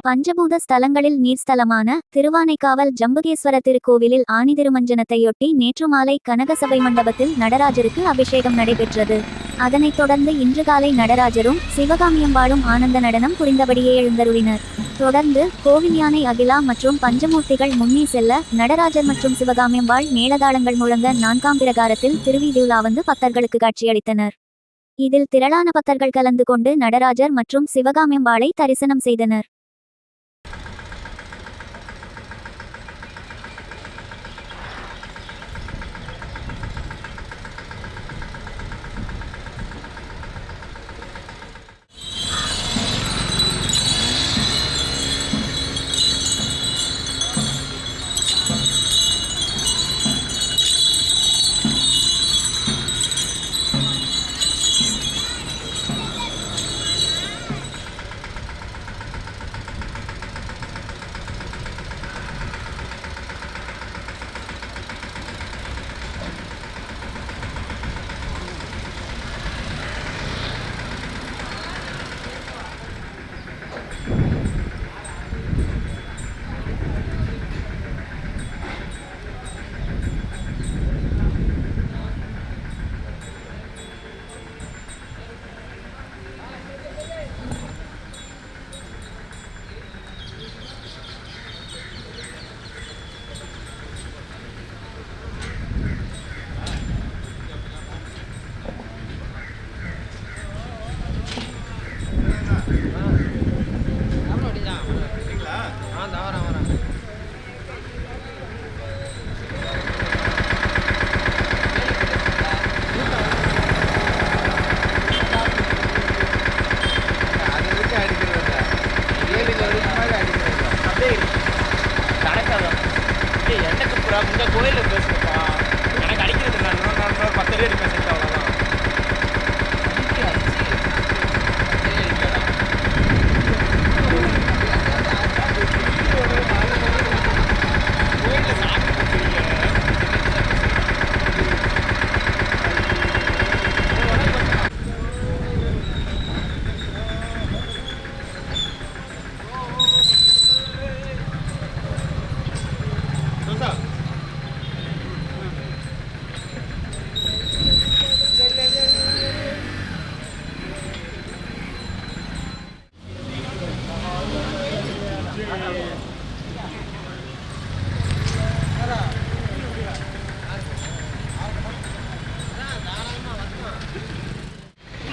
பஞ்சபூத ஸ்தலங்களில் நீர்ஸ்தலமான திருவானைக்காவல் ஜம்புகேஸ்வர திருக்கோவிலில் ஆனி திருமஞ்சனத்தையொட்டி நேற்று மாலை கனகசபை மண்டபத்தில் நடராஜருக்கு அபிஷேகம் நடைபெற்றது. அதனைத் தொடர்ந்து இன்று காலை நடராஜரும் சிவகாமியம்பாளும் ஆனந்த நடனம் புரிந்தபடியே எழுந்தருளினர். தொடர்ந்து கோவில் யானை அகிலா மற்றும் பஞ்சமூர்த்திகள் முன்னே செல்ல நடராஜர் மற்றும் சிவகாமியம்பாள் மேளதாளங்கள் முழங்க 4ஆம் பிரகாரத்தில் திருவீதியுலா வந்து பக்தர்களுக்கு காட்சியளித்தனர். இதில் திரளான பக்தர்கள் கலந்து கொண்டு நடராஜர் மற்றும் சிவகாமியம்பாளை தரிசனம் செய்தனர். இந்த கோயிலில் பேசுகிறப்பா எனக்கு அடிக்கிறது நான் 10 ரேட் பேசுகிறேன் அவ்வளோதான். கோயிலில்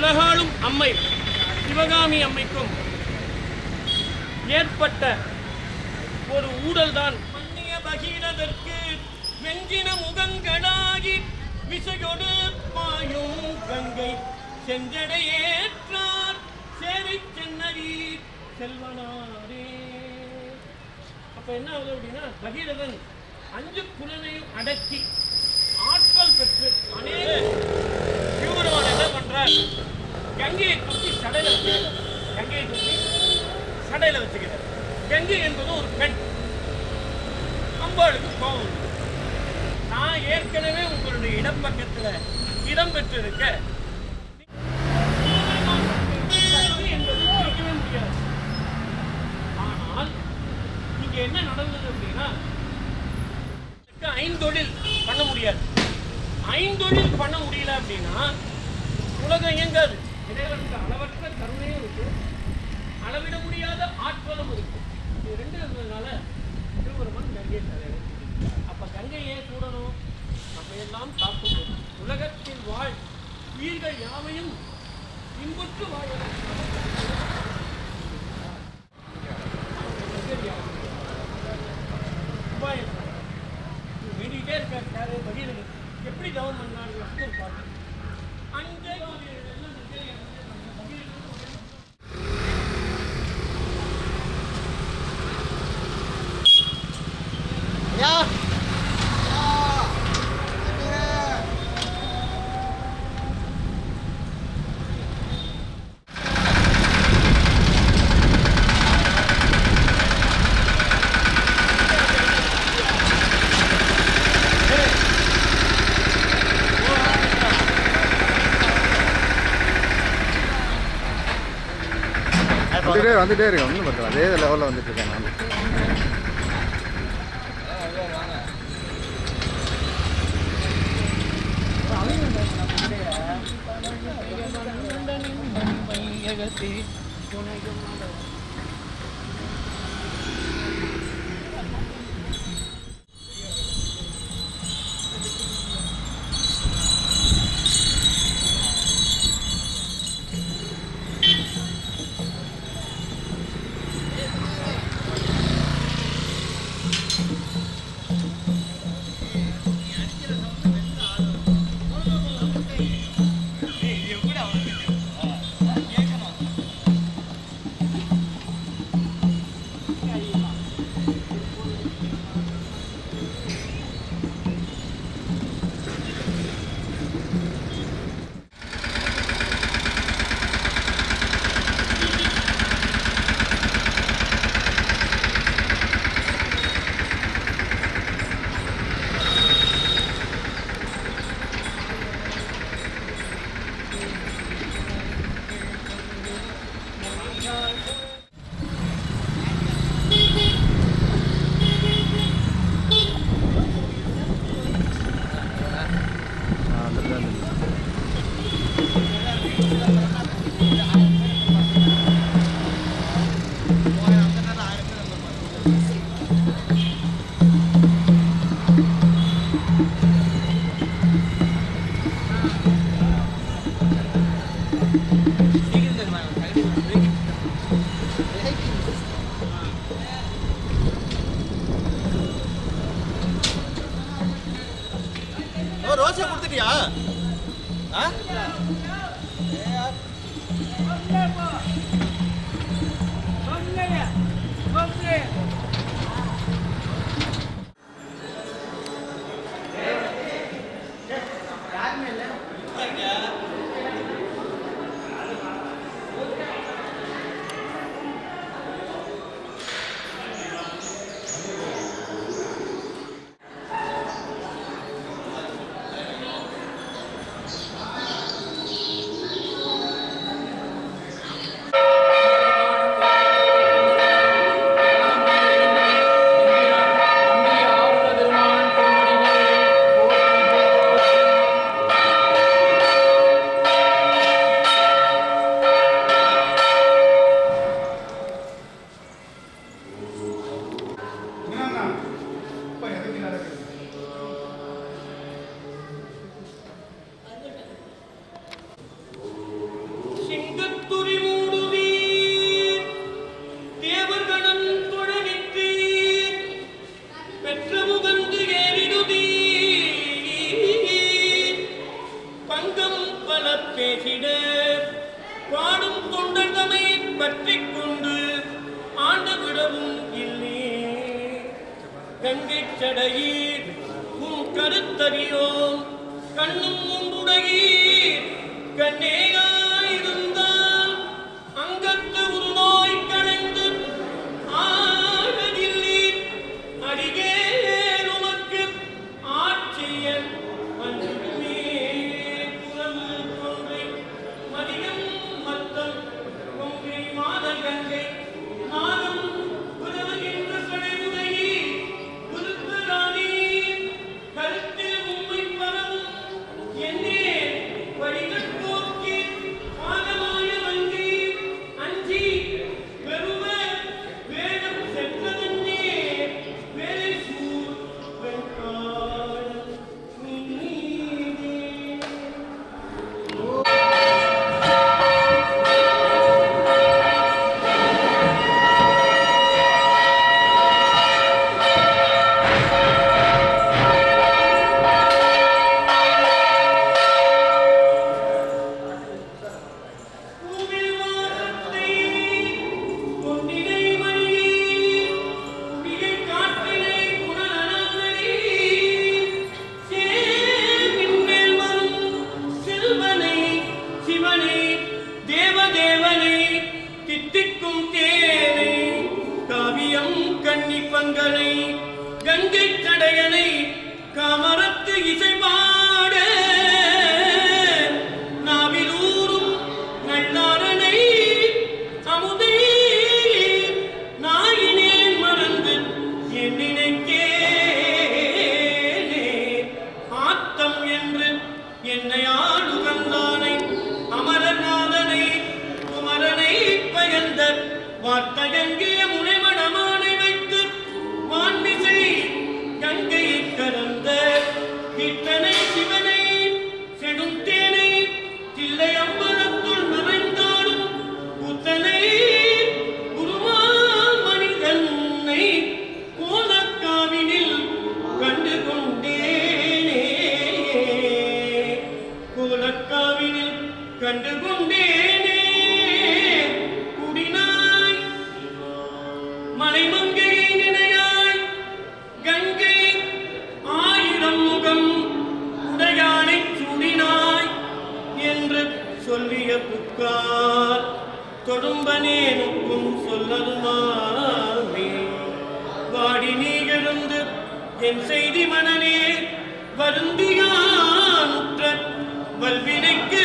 உலகாளும் அம்மை சிவகாமி அம்மைக்கும் ஏற்பட்ட ஒரு ஊடல்தான் மன்னிய பகீரதற்கு வெஞ்சின முகங்களாகி விசையொடு பாயும் கங்கை செஞ்சடையேற்றார் சேரி சென்னரி செல்வனாரே. அப்ப என்ன ஆகுது அப்படின்னா, பகீரதன் 5 புலனையும் அடக்கி ஆற்றல் பெற்று அநேக சிவபெருமான் என்ன பண்றார், கங்கையை தூக்கி சடையில வச்சுக்கிறார். கங்கையை தூக்கி சடையில வச்சுக்கிறார். கங்கை என்பது ஒரு பெண். அம்பாளுக்கு கோபம், நான் ஏற்கனவே உங்களுடைய இடப்பக்கத்துல இடம் பெற்றிருக்க என்பது பிரிக்கவே முடியாது. ஆனால் இங்க என்ன நடந்தது அப்படின்னா, ஐந்தொழில் பண்ண முடியாது. ஐந்தொழில் பண்ண முடியல அப்படின்னா உலகம் இயங்காது. இறைவனுக்கு அளவற்ற கருணையும் இருக்கு, அளவிட முடியாத ஆற்றலும் இருக்கு. இது 2 இருந்ததுனால திருவருமன் கங்கை தலைவர். அப்ப கங்கை ஏன் கூடணும்? நம்ம எல்லாம் காக்கும் உலகத்தில் வாழ் உயிர்கள் யாவையும் இன்புற்று வாழ்வதற்கு வேண்டிகிட்டே இருக்காரு. பகீரதன் எப்படி தவம் பண்ணாரு பார்த்து அஞ்சே வந்துட்டே இருக்கு ஒன்றும் பிரச்சனை அதே லெவலில் வந்துட்டு இருக்கேன் நான். ரோசா கொடுத்துட்டியா? சிங்கத்துரி மூடுவீர் தேவர்கணம் தொழனித்தீர் பெற்ற முகந்து ஏறிடுதீர் பங்கம் பல பேசிட பாடும் தொண்டர் தமை பற்றிக் கொண்டு ஆண்டு விடவும் இல்லை கங்கை சடையீர் உன் கருத்தறியோம் கண்ணும் ஒன்றுடையீர் கண்ணேயாயிருந்தால் அங்கத்து ஒரு நோய் களைந்து ஆகதில்லீர் அடிகே உமக்கு ஆட்சியன் அன்புமே குரல் கொன்றை மதியம் மத்தம் கொங்கை மாதர் கங்கை நாதம் உறவுகின்ற கடைமுறையே உருத்தராணி கருத்தில் உண்மை பரவும் என்னே வழிகள் கண்டு கொண்டேனே குடினாய் மலைமங்கையை நினையாய் கங்கை ஆயிரம் முகம் உடையானை சுடினாய் என்று சொல்லிய புக்கார் தொடும்பனேனுக்கும் சொல்லருமாமே. வாடி நீ எழுந்து என் செய்தி மனநே வருந்தியானுற்ற வல்வினைக்கு